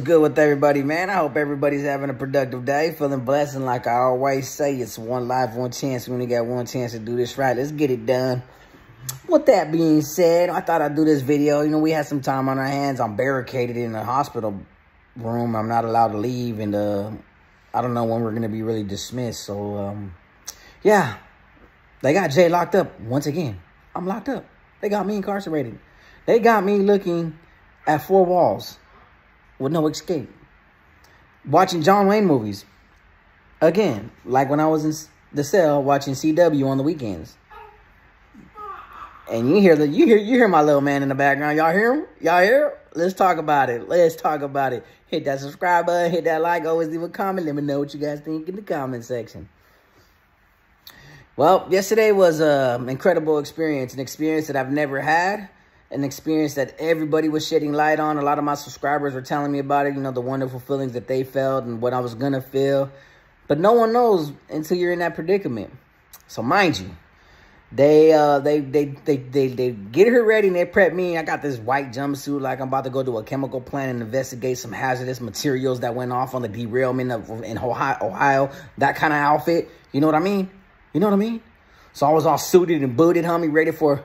good with everybody, man? I hope everybody's having a productive day, feeling blessed, and like I always say, it's one life, one chance. We only got one chance to do this right. Let's get it done. With that being said, I thought I'd do this video. You know, we had some time on our hands. I'm barricaded in a hospital room. I'm not allowed to leave, and I don't know when we're going to be really dismissed. So, yeah, they got Jay locked up once again. I'm locked up. They got me incarcerated. They got me looking at four walls with no escape. Watching John Wayne movies. Again, like when I was in the cell watching CW on the weekends. And you hear my little man in the background. Y'all hear him? Y'all hear him? Let's talk about it. Let's talk about it. Hit that subscribe button, hit that like, always leave a comment. Let me know what you guys think in the comment section. Well, yesterday was an incredible experience, an experience that I've never had, an experience that everybody was shedding light on. A lot of my subscribers were telling me about it, you know, the wonderful feelings that they felt and what I was going to feel. But no one knows until you're in that predicament. So mind you, they get her ready and they prep me. I got this white jumpsuit like I'm about to go to a chemical plant and investigate some hazardous materials that went off on the derailment in Ohio. That kind of outfit. You know what I mean? You know what I mean? So I was all suited and booted, homie, ready for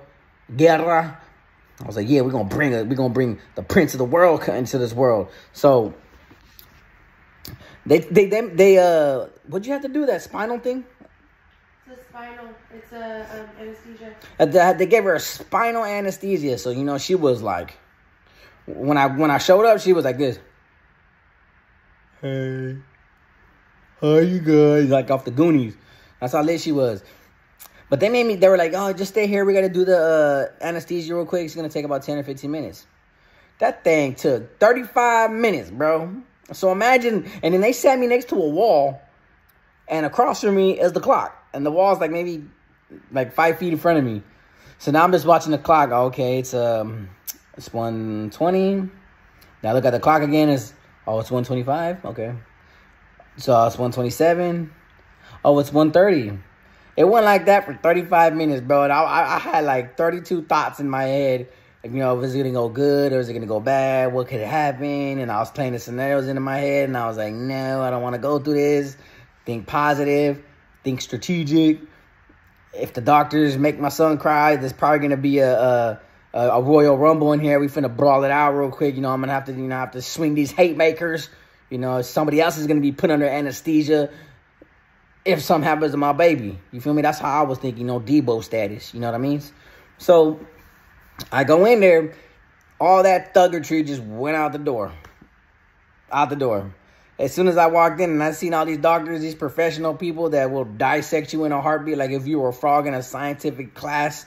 guerra. I was like, yeah, we're gonna bring the prince of the world into this world. So they what'd you have to do, that spinal thing? It's a spinal. It's anesthesia. They gave her a spinal anesthesia. So, you know, she was like, when I showed up, she was like this. Hey, how you guys? Like off the Goonies. That's how lit she was. But they were like, oh, just stay here. We got to do the anesthesia real quick. It's going to take about 10 or 15 minutes. That thing took 35 minutes, bro. So imagine, and then they sat me next to a wall, and across from me is the clock. And the wall's like maybe like 5 feet in front of me. So now I'm just watching the clock. Okay, it's 1:20. Now look at the clock again. It's 1:25. Okay. So it's 1:27. Oh, it's 1:30. It went like that for 35 minutes, bro. And I had like 32 thoughts in my head. Like, you know, was it going to go good or is it going to go bad? What could happen? And I was playing the scenarios into my head. And I was like, no, I don't want to go through this. Think positive. Think strategic. If the doctors make my son cry, there's probably going to be a Royal Rumble in here. We finna brawl it out real quick. You know, I'm going to have to, have to swing these hate makers. You know, somebody else is going to be put under anesthesia if something happens to my baby. You feel me? That's how I was thinking, Debo status. You know what I mean? So I go in there. All that thuggerty just went out the door. Out the door. As soon as I walked in and I seen all these doctors, these professional people that will dissect you in a heartbeat like if you were a frog in a scientific class,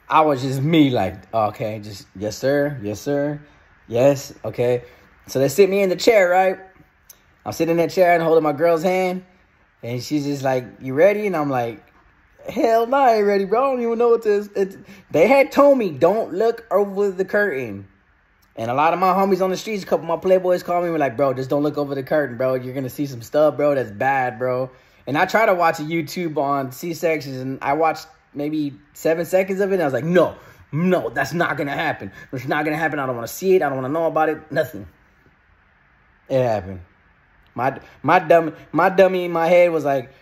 I was just me like, okay, just, yes, sir. Yes, sir. Yes, okay. So they sit me in the chair, right? I'm sitting in that chair and holding my girl's hand. And she's just like, you ready? And I'm like, hell no, I ain't ready, bro. I don't even know what this is. They had told me, don't look over the curtain. And a lot of my homies on the streets, a couple of my playboys called me and were like, bro, just don't look over the curtain, bro. You're going to see some stuff, bro. That's bad, bro. And I try to watch a YouTube on C-sections, and I watched maybe 7 seconds of it. And I was like, no, that's not going to happen. It's not going to happen. I don't want to see it. I don't want to know about it. Nothing. It happened. My dummy in my head was like,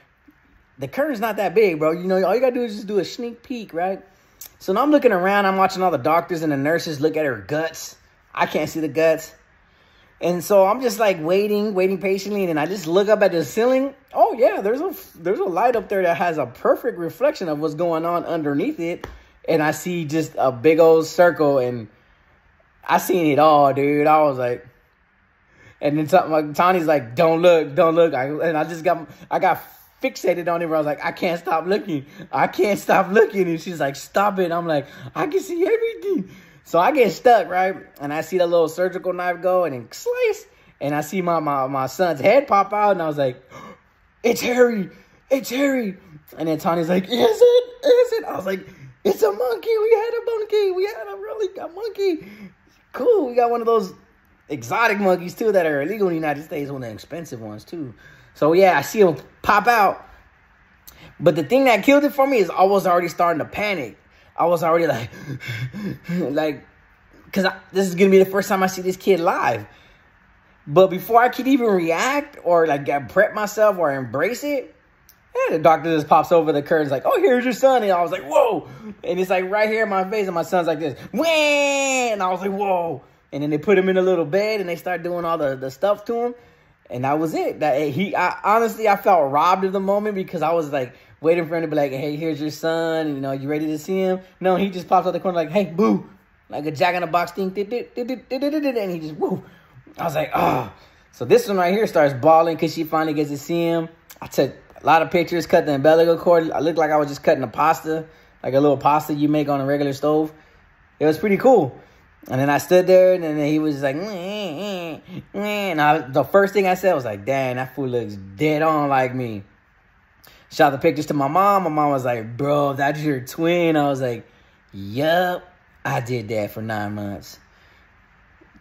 the curtain's not that big, bro. You know, all you got to do is just do a sneak peek, right? So now I'm looking around. I'm watching all the doctors and the nurses look at her guts. I can't see the guts. And so I'm just like waiting patiently. And then I just look up at the ceiling. Oh, yeah, there's a light up there that has a perfect reflection of what's going on underneath it. And I see just a big old circle. And I seen it all, dude. I was like... And then Tony's like, don't look. I got fixated on it where I was like, I can't stop looking. And she's like, stop it. I'm like, I can see everything. So I get stuck, right? And I see the little surgical knife go and then slice. And I see my son's head pop out. And I was like, it's Harry. And then Tony's like, is it? I was like, it's a monkey. We had a monkey. Cool. We got one of those exotic monkeys too that are illegal in the United States, one of the expensive ones too. So yeah, I see them pop out. But the thing that killed it for me is I was already starting to panic. I was already like because this is going to be the first time I see this kid live. But before I could even react or like prep myself or embrace it, the doctor just pops over the curtains like, oh, here's your son. And I was like, whoa. And it's like right here in my face. And my son's like this. Wah! And I was like, whoa. And then they put him in a little bed and they start doing all the stuff to him. And that was it. Honestly, I felt robbed of the moment because I was like waiting for him to be like, hey, here's your son. You know, you ready to see him? No, he just pops out the corner like, hey, boo. Like a Jack-in-the-Box thing. And he just, woo. I was like, oh. So this one right here starts bawling because she finally gets to see him. I took a lot of pictures, cut the umbilical cord. I looked like I was just cutting a pasta, like a little pasta you make on a regular stove. It was pretty cool. And then I stood there, and then he was just like, and the first thing I said was like, dang, that fool looks dead on like me. Shot the pictures to my mom. My mom was like, bro, that's your twin. I was like, yup, I did that for 9 months.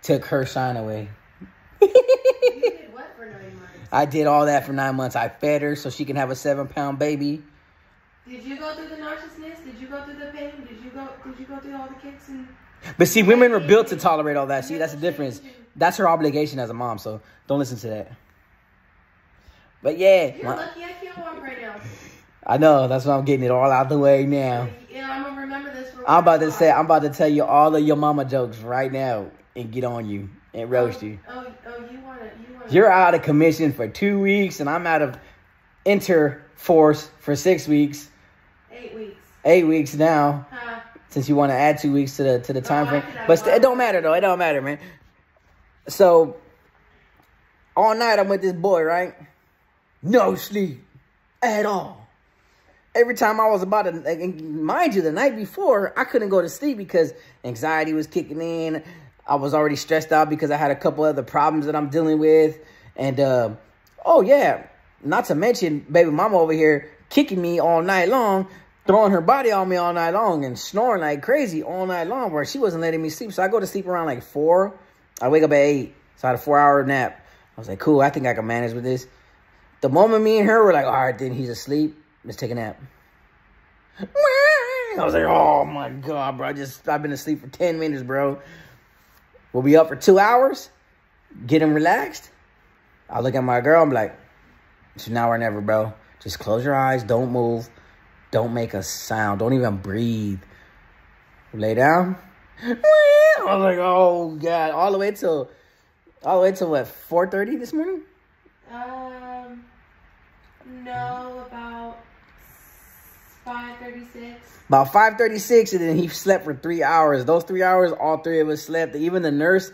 Took her shine away. You did what for 9 months? I did all that for 9 months. I fed her so she can have a 7-pound baby. Did you go through the nauseousness? Did you go through the pain? Did you go through all the kicks and? But see, women were built to tolerate all that. See, that's the difference. That's her obligation as a mom. So don't listen to that. But yeah, you're lucky I can't walk right now. I know. That's why I'm getting it all out the way now. Yeah, I'm gonna remember this. I'm about to tell you all of your mama jokes right now and get on you and roast you. You wanna. You're out of commission for 2 weeks, and I'm out of interforce for 6 weeks. 8 weeks. 8 weeks now. Huh. Since you want to add 2 weeks to the time frame. But it don't matter, though. It don't matter, man. So, all night I'm with this boy, right? No sleep at all. Every time I was about to, like, mind you, the night before, I couldn't go to sleep because anxiety was kicking in. I was already stressed out because I had a couple other problems that I'm dealing with. And, oh, yeah, not to mention baby mama over here kicking me all night long, throwing her body on me all night long and snoring like crazy all night long where she wasn't letting me sleep. So I go to sleep around like 4. I wake up at 8. So I had a 4-hour nap. I was like, cool, I think I can manage with this. The moment me and her were like, all right, then he's asleep. Let's take a nap. I was like, oh, my God, bro. I've been asleep for 10 minutes, bro. We'll be up for 2 hours. Get him relaxed. I look at my girl. I'm like, it's now or never, bro. Just close your eyes. Don't move. Don't make a sound. Don't even breathe. Lay down. I was like, oh, God. All the way till what, 4:30 this morning? No, about 5:36. About 5:36, and then he slept for 3 hours. Those 3 hours, all three of us slept. Even the nurse,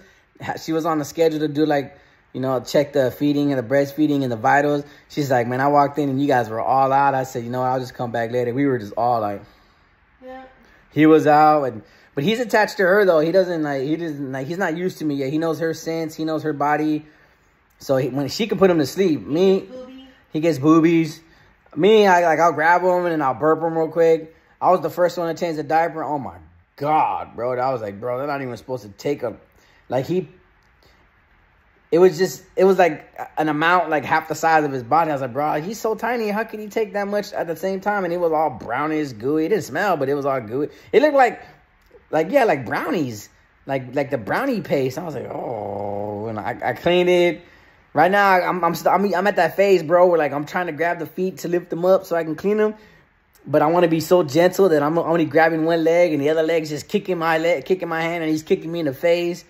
she was on the schedule to do, like, you know, check the feeding and the breastfeeding and the vitals. She's like, man, I walked in and you guys were all out. I said, you know what, I'll just come back later. We were just all like, yeah. He was out, but he's attached to her though. He's not used to me yet. He knows her sense. He knows her body. So when she can put him to sleep, he gets boobies. Me, I'll grab him and then I'll burp him real quick. I was the first one to change the diaper. Oh my God, bro. I was like, bro, they're not even supposed to take a, like it was like an amount, like half the size of his body. I was like, bro, he's so tiny. How can he take that much at the same time? And it was all brownish, gooey. It didn't smell, but it was all gooey. It looked like brownies, like the brownie paste. I was like, oh, and I cleaned it. Right now, I'm at that phase, bro, where like I'm trying to grab the feet to lift them up so I can clean them. But I want to be so gentle that I'm only grabbing one leg and the other leg's just kicking my hand, and he's kicking me in the face.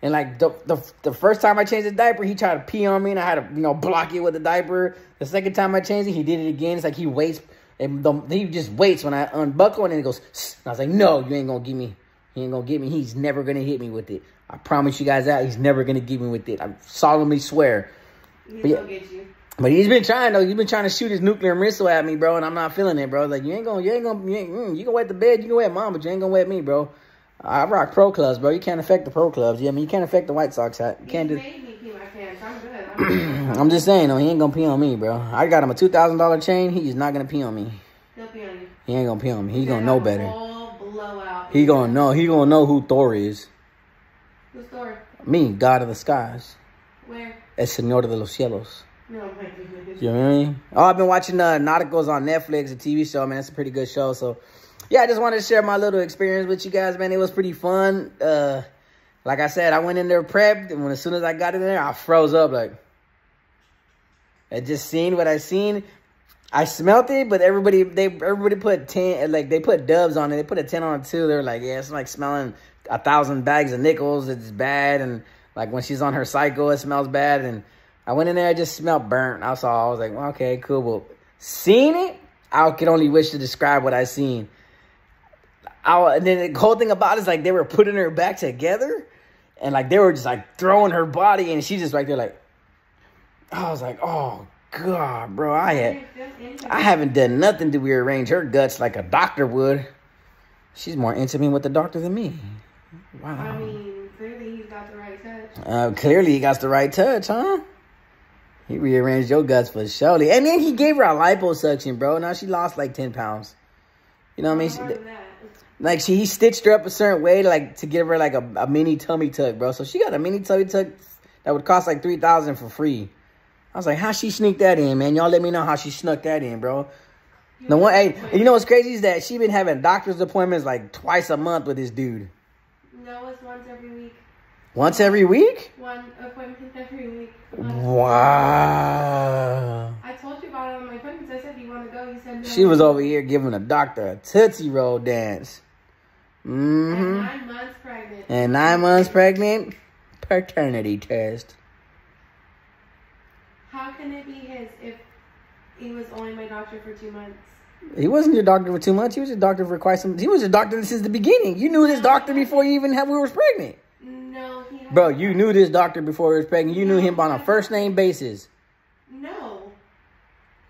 And like the first time I changed the diaper, he tried to pee on me and I had to, you know, block it with the diaper. The second time I changed it, he did it again. It's like he waits, and he just waits when I unbuckle, and then he goes, and I was like, no, you ain't gonna get me. He ain't gonna get me. He's never gonna hit me with it. I promise you guys that. He's never gonna get me with it. I solemnly swear. He's gonna get you. But he's been trying though. He's been trying to shoot his nuclear missile at me, bro, and I'm not feeling it, bro. Like you can wet the bed, you can wet mom, but you ain't gonna wet me, bro. I rock pro clubs, bro. You can't affect the pro clubs. Yeah, I mean you can't affect the White Sox hat. You can't do. Made me pee my pants. I'm good. I'm just saying though, he ain't gonna pee on me, bro. I got him a $2,000 chain. He's not gonna pee on me. He'll pee on you. He ain't gonna pee on me. He's gonna know better. Blowout. He gonna know who Thor is. Who's Thor? Me, God of the skies. Where? El Señor de los cielos. No, my goodness. You know what I mean? Oh, I've been watching Nauticals on Netflix, a TV show, man. It's a pretty good show. So, yeah, I just wanted to share my little experience with you guys, man. It was pretty fun. like I said, I went in there prepped, and as soon as I got in there, I froze up. Like, I just seen what I seen. I smelt it, but everybody put 10, like they put dubs on it. They put a 10 on it too. They're like, yeah, it's like smelling 1,000 bags of nickels. It's bad, and like when she's on her cycle, it smells bad. And I went in there, I just smelled burnt. I was like, well, okay, cool. But seeing it, I could only wish to describe what I seen. And then the whole thing about it is like they were putting her back together, and like they were just like throwing her body, and she's just right there like. I was like, oh God, bro, I haven't done nothing to rearrange her guts like a doctor would. She's more intimate with the doctor than me. Wow. I mean, clearly he's got the right touch. Clearly he got the right touch, huh? He rearranged your guts for surely. And then he gave her a liposuction, bro. Now she lost like 10 pounds. You know what I mean? Like he stitched her up a certain way, like to give her like a mini tummy tuck, bro. So she got a mini tummy tuck that would cost like $3,000 for free. I was like, how she sneaked that in, man? Y'all let me know how she snuck that in, bro. The one, hey, you know what's crazy is that she been having doctor's appointments like twice a month with this dude. No, it's once every week. Once every week? One appointment every week. Wow. I told you about it on my appointments. I said, do you want to go? You said no. She was over here giving a doctor a Tootsie Roll dance. And 9 months pregnant. And 9 months pregnant? Paternity test. How can it be his if he was only my doctor for 2 months? He wasn't your doctor for 2 months. He was your doctor for quite some. He was your doctor since the beginning. You knew this doctor before you even we was pregnant. No, he. Bro, you knew this doctor before he was pregnant. You knew him on a first name basis. No.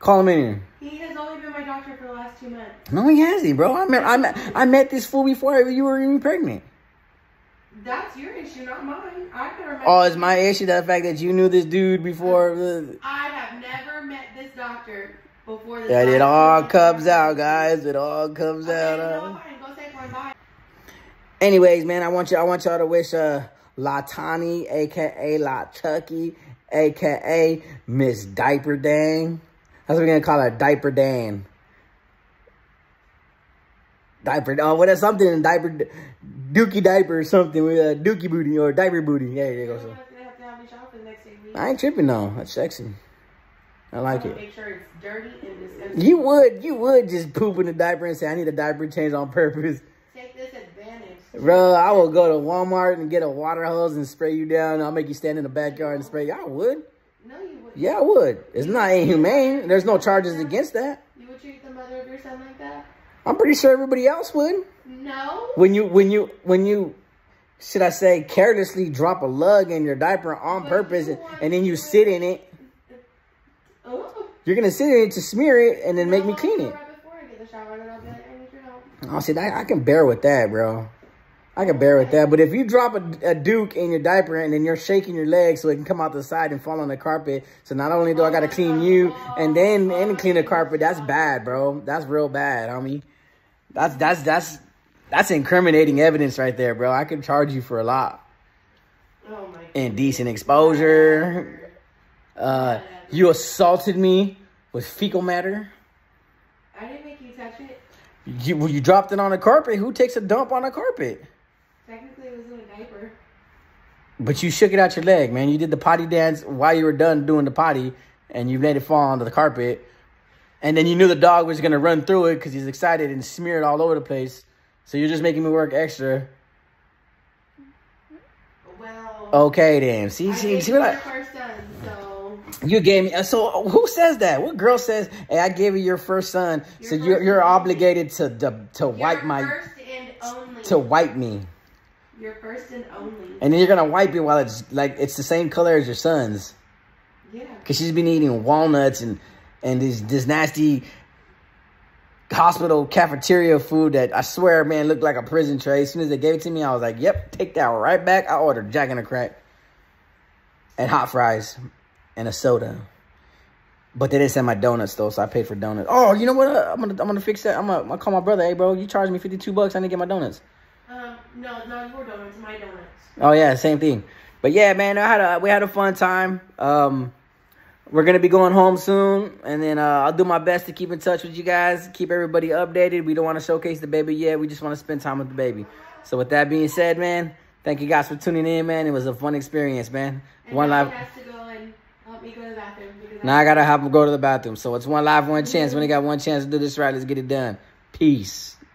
Call him in here. He has only been my doctor for the last 2 months. No, he hasn't, bro. I met this fool before you were even pregnant. That's your issue, not mine. I've never met. Oh, it's my issue, the fact that you knew this dude before. I have never met this doctor before this. That it all comes out, guys. It all comes out. Go take one by. Anyways, man, I want y'all to wish Latani, aka Latucky, aka Miss Diaper Dang. That's what we're gonna call her, Diaper Dan. Diaper, what is something in diaper, Dookie diaper or something with Dookie booty or diaper booty. Yeah, there you go. So. I ain't tripping though. That's sexy. I like it. Make sure it's dirty and disgusting. You would just poop in the diaper and say, I need a diaper change on purpose. Take this advantage. Bro, I will go to Walmart and get a water hose and spray you down. I'll make you stand in the backyard and spray you. I would. No, you wouldn't. Yeah, I would. It's not inhumane. There's no charges against that. You would treat the mother of your son like that? I'm pretty sure everybody else would. No. When you, should I say, carelessly drop a lug in your diaper on purpose and then you sit in it, you're going to sit in it to smear it and then make me clean it. Right before I get the shower, and I'll be like, I need your help. Oh, see, I can bear with that, bro. I can bear with that. But if you drop a Duke in your diaper and then you're shaking your legs so it can come out the side and fall on the carpet, so not only do I got to clean you and then clean the carpet, that's bad, bro. That's real bad, homie. That's incriminating evidence right there, bro. I could charge you for a lot. Oh my. Indecent exposure. You assaulted me with fecal matter. I didn't make you touch it. You dropped it on the carpet. Who takes a dump on a carpet? Technically, it was in a diaper. But you shook it out your leg, man. You did the potty dance while you were done doing the potty, and you made it fall onto the carpet. And then you knew the dog was going to run through it because he's excited and smear it all over the place. So you're just making me work extra. Well. Okay, then. See what I first son, so. You gave me. So who says that? What girl says, hey, I gave you your first son, so you're obligated to wipe my. First and only. To wipe me. Your first and only. And then you're going to wipe it while it's like it's the same color as your son's. Yeah. Because she's been eating walnuts and this nasty hospital cafeteria food that I swear, man, looked like a prison tray. As soon as they gave it to me, I was like, yep, take that right back. I ordered Jack and a Crack and hot fries and a soda. But they didn't send my donuts, though, so I paid for donuts. Oh, you know what? I'm gonna fix that. I'm gonna call my brother. Hey, bro, you charged me $52. I didn't get my donuts. No, not your donuts, my donuts. Oh, yeah, same thing. But, yeah, man, we had a fun time. We're going to be going home soon, and then I'll do my best to keep in touch with you guys, keep everybody updated. We don't want to showcase the baby yet. We just want to spend time with the baby. So with that being said, man, Thank you guys for tuning in, man. It was a fun experience, man. And One now live. he has to go and help me go to the bathroom. Now I gotta have him go to the bathroom. So it's one life, one chance. We only got one chance to do this right. Let's get it done. Peace.